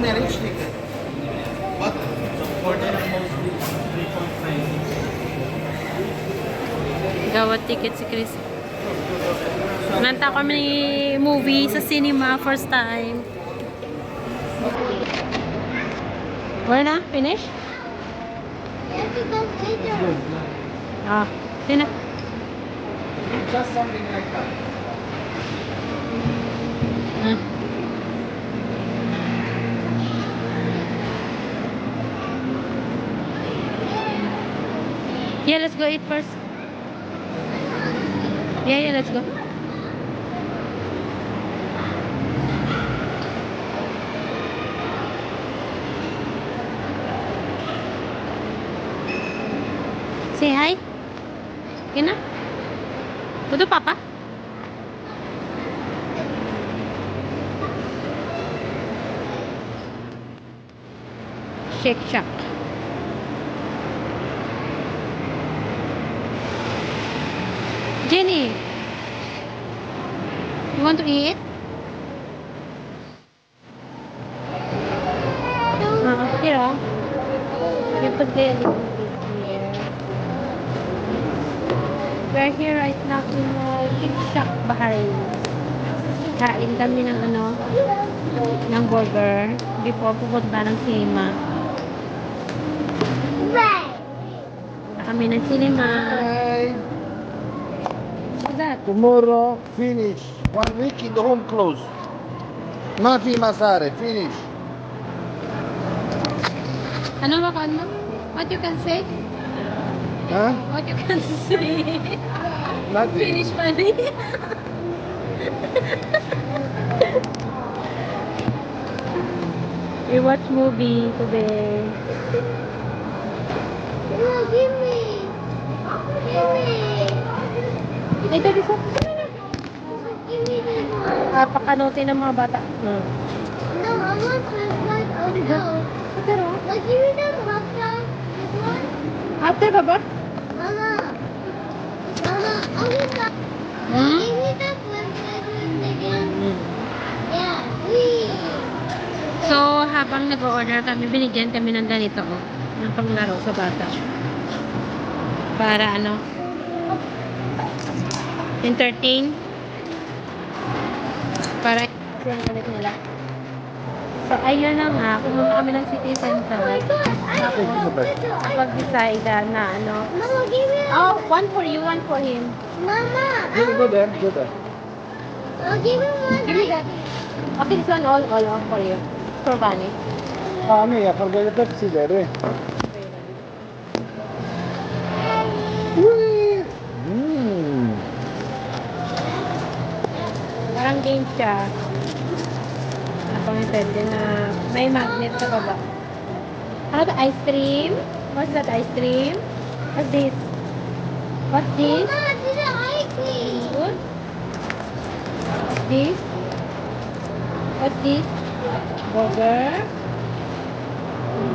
marriage ticket. What? For the mostly 3.5. Gawat ticket si Chris. Nanta kami movie sa cinema first time. Wala na? Finish? Yes, because later. Ah, sino? Just something like that. Hmm. Yeah, let's go eat first. Yeah, let's go. Say hi. Kina? Tudo papa? Shake Shack. Jenny, you want to eat? Here. You put the here. We're here right now in Shake Shack, Bahrain. Kain kami ng ng burger before pupunta ng cinema. Kami ng cinema. Hi. What's that? Tomorrow, finish. 1 week in the home close. Nothing Masare, finish. Ano ba ka? What you can say? Huh? What you can say? Nothing. Finish money. We watch movie today. No, give me. Give me. Ito, dito. Give me this one. Pakanotin ng mga bata. No, I want flashlight also. Pero, Like, give me that flashlight. This one. after ka ba? Mama. Mama, I want that. Hmm? Give me that flashlight again. Yeah, please. So, habang nag-order kami, binigyan kami ng ganito, ng panglaro sa bata. Para entertain. Para yung ulit nila. So, ayun na nga, pumunta kami ng city center. Oh my God, I Tapos, napag-decide na Mama, give me. oh, one for you, one for him. Mama, Go there, go there. oh, give me one. Give me that. Okay, this one all for you. For Bunny. I forgot the Pepsi there. Whee! Parang game siya. Napang-intend din na may magnet sa baba. Ano ba? Ice cream? What's that ice cream? What's this? What's this? Mama, this is ice cream. Good? What's this? What's this? Burger?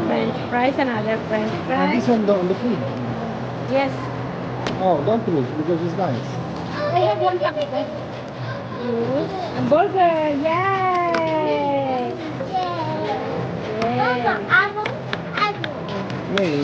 French fries, another French And fries. this one on the fridge. Yes. Oh, don't lose because it's nice. I have one packet. Juice. And burger. Yay! Mama, Yay! apple. Me.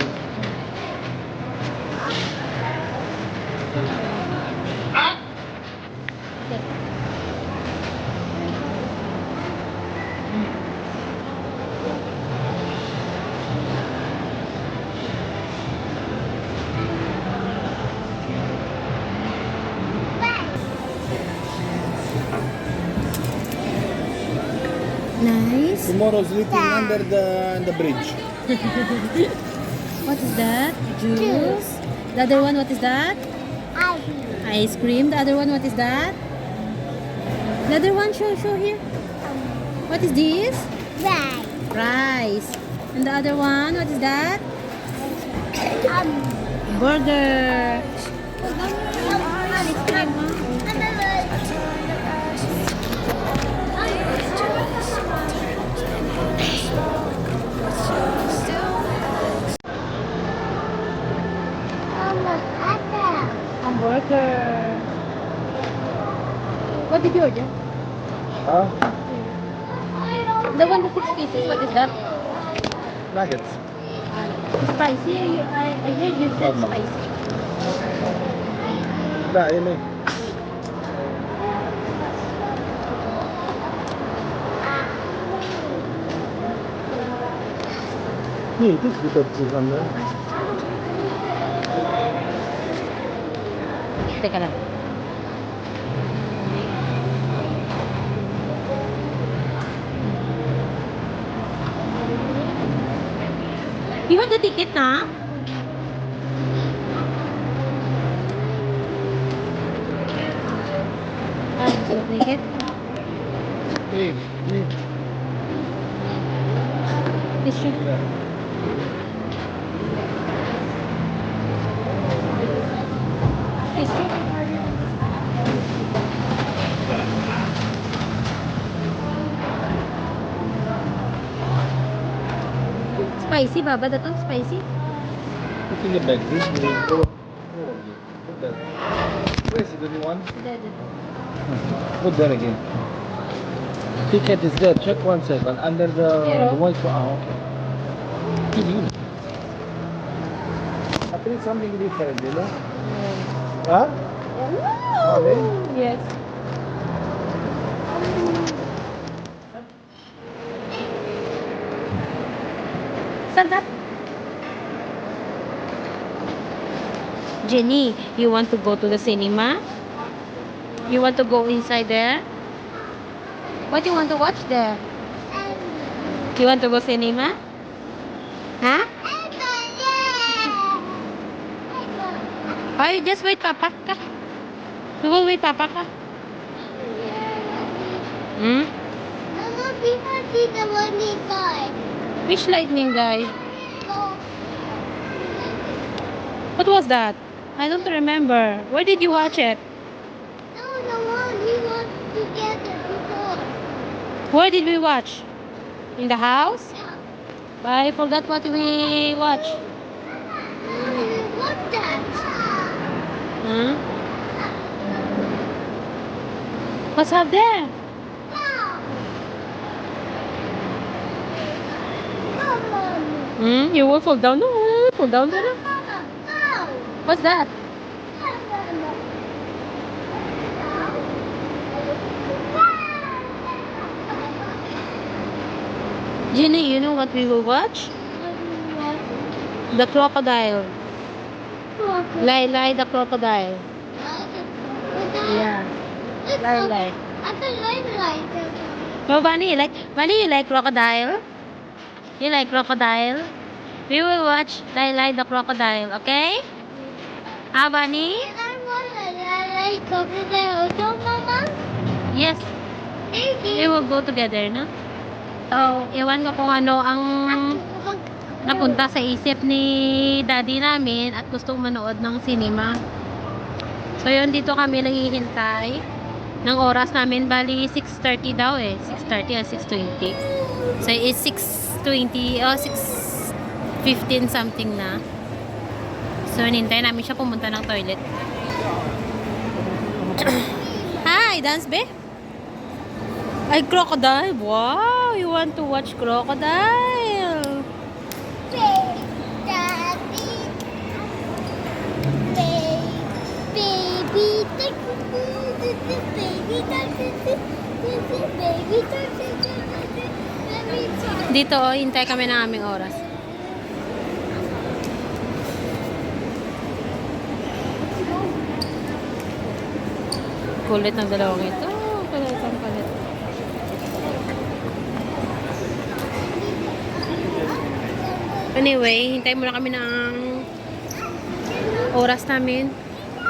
Nice. Tomorrow sleeping under the bridge. What is that? Juice. The other one, what is that? Ice cream. Ice cream. The other one, what is that? The other one, show here. What is this? Right. Rice. And the other one, what is that? Burger. Ice cream, huh? Hamburger. What did you order? Huh? The one with 6 pieces, what is that? Nuggets. Spicy. I heard you said Normal. spicy. Da, yun eh. Yeah, it is bitter cheese on there. Teka lang. You have the ticket na? The ticket? Hey, hey. Tissue. Tissue. Spicy, Baba. That one's spicy. Put in the bag, this way. Oh, put that. Where is it, the new one? Put that again. Ticket is there. Check 1 second. Under the white one. Ah, okay. I think something different, you know? Huh? Okay. Yes. Stand up. Jenny, you want to go to the cinema? You want to go inside there? What do you want to watch there? You want to go cinema? Huh? Oh, you just wait, Papa. Ka. You will wait, Papa. Ka. Hmm? Mama, people see the money guy. Which lightning guy? What was that? I don't remember. Where did you watch it? No, the one we watched together before. Where did we watch? In the house? I forgot what we watched. What's that? Huh? What's up there? Mama, You will fall down. No, fall down there. Mama, no. What's that? Jenny, you know what we will watch? The crocodile. Lai the crocodile. Yeah. Lai. I can like it. Oh, Bunny, you like crocodile? You like crocodile? We will watch Lai the crocodile, okay? Ah, Bunny? I want to like crocodile also, Mama. Yes, Thank we you. will go together, no? So, iwan ko kung ano ang napunta sa isip ni daddy namin at gustong manood ng cinema. So, yun, dito kami naghihintay ng oras namin. Bali, 6:30 daw eh. 6:30 or 6:20. So, it's 6:20 o 6:15 something na. So, hinintay namin siya pumunta ng toilet. Hi, dance be? Ay, crocodile. Wow, you want to watch crocodile? Daddy. Baby. Dito, oh, hintay kami ng aming oras. Kulit ng dalawang ito. Kulit. Anyway, hintay muna kami ng oras namin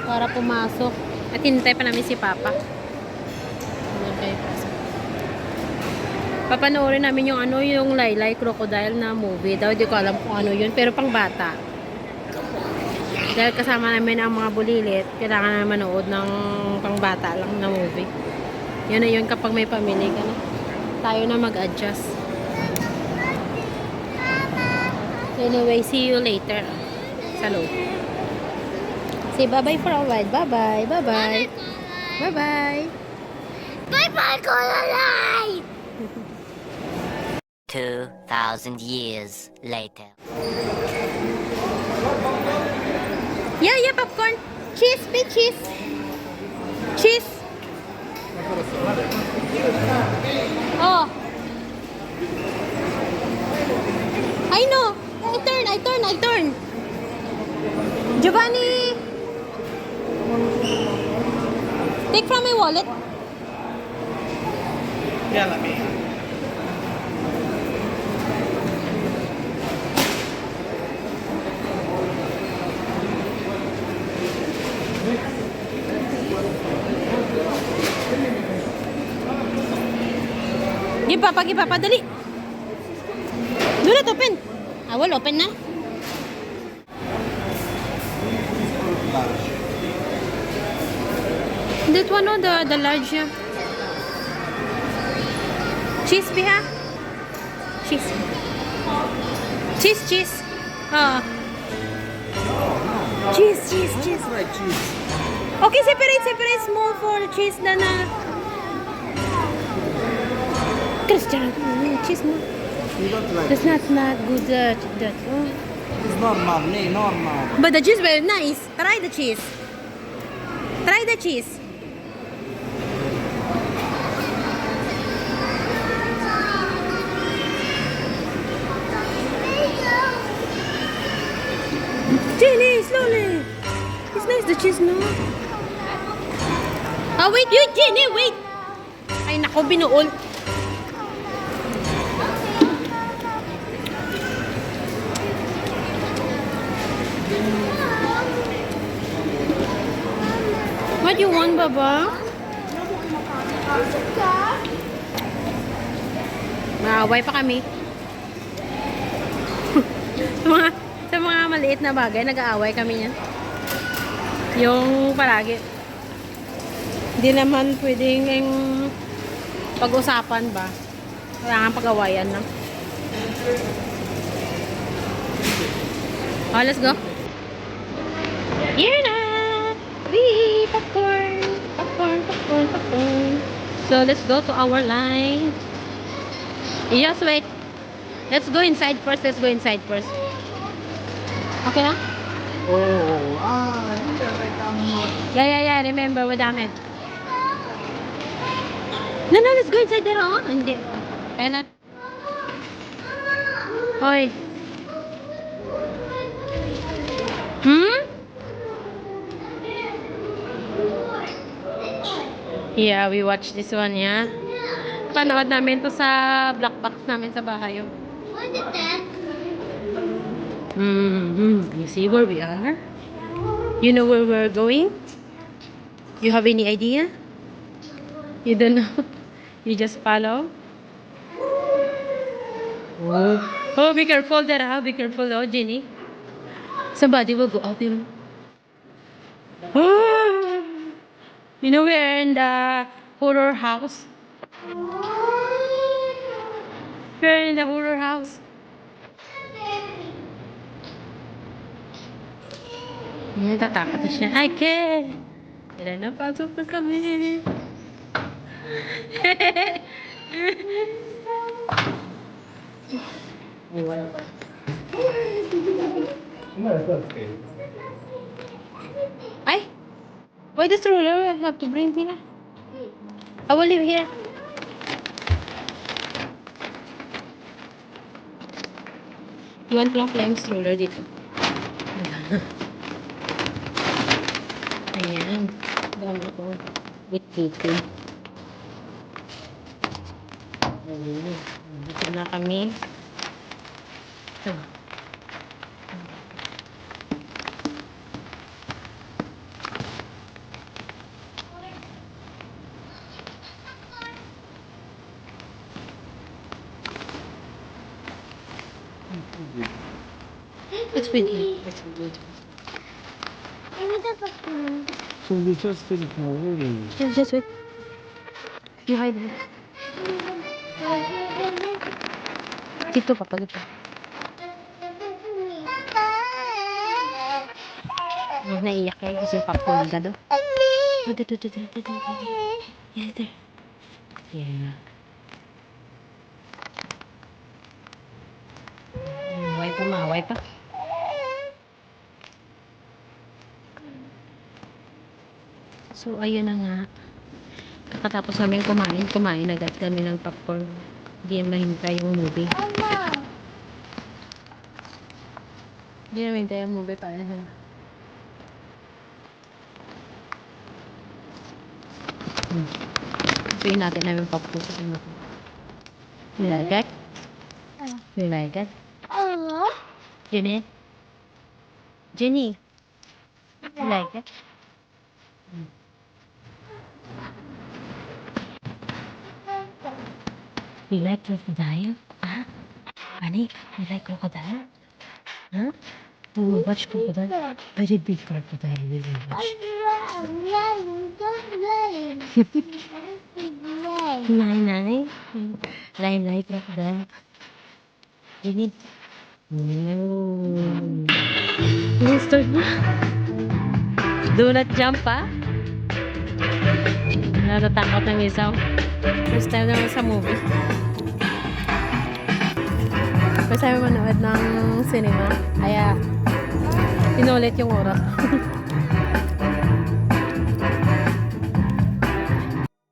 para pumasok. At hintay pa namin si Papa. Papanoorin namin yung yung Laylay Crocodile na movie. Daw di ko alam kung ano yun, pero pang bata. Dahil kasama namin ang mga bulilit, kailangan na manood ng pang bata lang na movie. Yun na yun kapag may pamilya ka na. Tayo na mag-adjust. Anyway, see you later. Sa loob. Say bye-bye for a while. Bye-bye. Bye-bye. Bye-bye. Bye-bye, Coraline! 2,000 years later. Yeah, popcorn. Cheese, big cheese. Cheese. Oh. I know. I turn. Giovanni. Take from my wallet. Yeah, let me. Give Papa, dali. Do not open. I will open na. That one, no, the large. Cheese, Piha. Cheese. Cheese. Ah. Cheese. Right, cheese. Okay, separate small for cheese na na. Christian, cheese mo. You don't like That's not good. That. Oh. It's normal, normal. But the cheese very nice. Try the cheese. Jenny, slowly. It's nice the cheese, no? Oh, wait, you, Jenny, wait. Ay, nako, binuol. What you want, Baba? Maaway pa kami. sa mga maliit na bagay, nag-aaway kami niyan. Yung palagi. Hindi naman pwedeng pag-usapan ba? Kailangan pag-awayan lang. Oh, let's go. Here na! Wee! Popcorn! So, let's go to our line. Just wait. Let's go inside first. Okay na? Yeah. Remember, madami. No, let's go inside there. Oh, hindi. Kaya na. Hoy. Yeah, we watch this one, yeah. Panood namin to sa black box namin sa bahay. Oh. What is that? You see where we are? You know where we're going? You have any idea? You don't know? You just follow? Oh, be careful there, ha? Be careful, oh, Jenny. Somebody will go out there. Oh, you know we're in the horror house. We're in the horror house. Natatakot na siya. Ay, Ken! Tara na, pasok na kami. Ay! Why the stroller? I have to bring here. I will leave here. You want lang pala yung stroller dito. Ayan. Dami ko. With kitty. Dito na kami. Ito. It's with you. It's with you. So we just finished moving. Just wait. You hide it. Dito, Papa. Dito. Naiyak kayo kasi popcorn ka doon. Dito. Yeah, there. Yeah. Kumaway pa. So, ayun na nga. Kakatapos namin kumain agad kami ng popcorn. Hindi naman mahintay yung movie. Mama. Hindi naman mahintay yung movie para sa... Sabihin natin namin popcorn. You like it? You like it? Oh. Jenny? Jenny? You like it? You like crocodile? Huh? Honey, you like crocodile? Huh? You watch crocodile? Very big crocodile. Very watch. Nine. Nine crocodile. Jenny? Start na. Do not jump, ha? Natatakot na misaw. First time naman sa movie. First time manood ng cinema. Kaya, pinulit yung oras.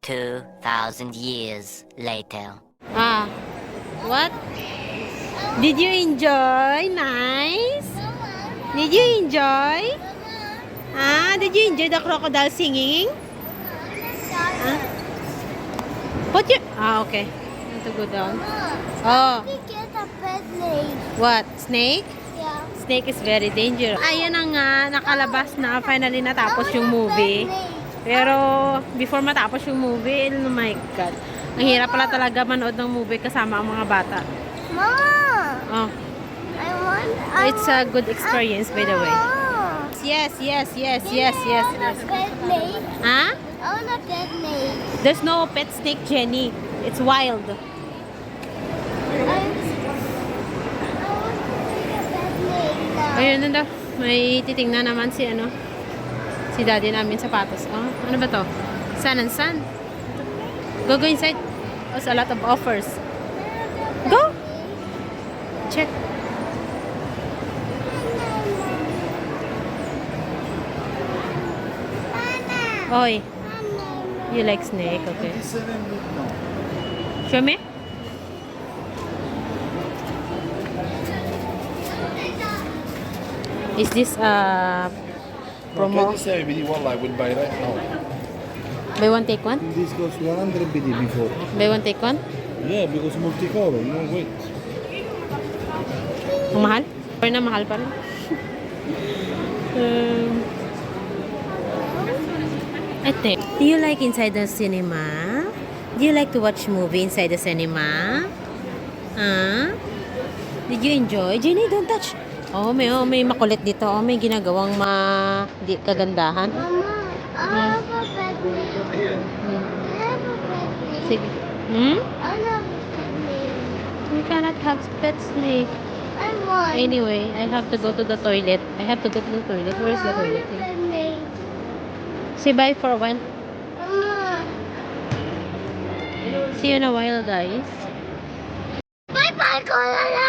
2,000 years later. Ah, what? Did you enjoy? Nice? Did you enjoy? Ah, did you enjoy the crocodile singing? Ah? Put your... Ah, okay. Need to go down. Oh, We get a pet snake. what? Snake? Yeah. Snake is very dangerous. Ayan na nga, nakalabas na. Finally natapos yung movie. Pero, before matapos yung movie, oh my God. Ang hirap pala talaga manood ng movie kasama ang mga bata. Mom, Oh, it's a good experience, by the way. Yes. I want a pet snake. Huh? I want a pet snake. There's no pet snake, Jenny. It's wild. I want to see a pet snake now. Ayun na daw. May titingnan naman si ano. Si daddy namin sapatos. Oh, ano ba to? Sun and sun. Go inside. There's a lot of offers. Go! Check. Oy, you like snake? Okay. Show me. Is this promo? BD والله will buy right now. Buy one take one? This goes 100 BD before. Buy one take one? Yeah, because multicolor, no wait. Ang mahal? Or na mahal pa rin? Ete. Do you like inside the cinema? Do you like to watch movie inside the cinema? Huh? Did you enjoy? Jenny, don't touch. Oh, may makulit dito. Oh, may ginagawang di kagandahan. Mama, I have a pet snake. I have a pet snake. Sige. Hmm? I have a pet snake. You cannot have pet snake. I want. Anyway, I have to go to the toilet. I have to go to the toilet. Where's the toilet? Pet snake. Say bye for a while. Mama. See you in a while, guys. Bye bye, Colorado.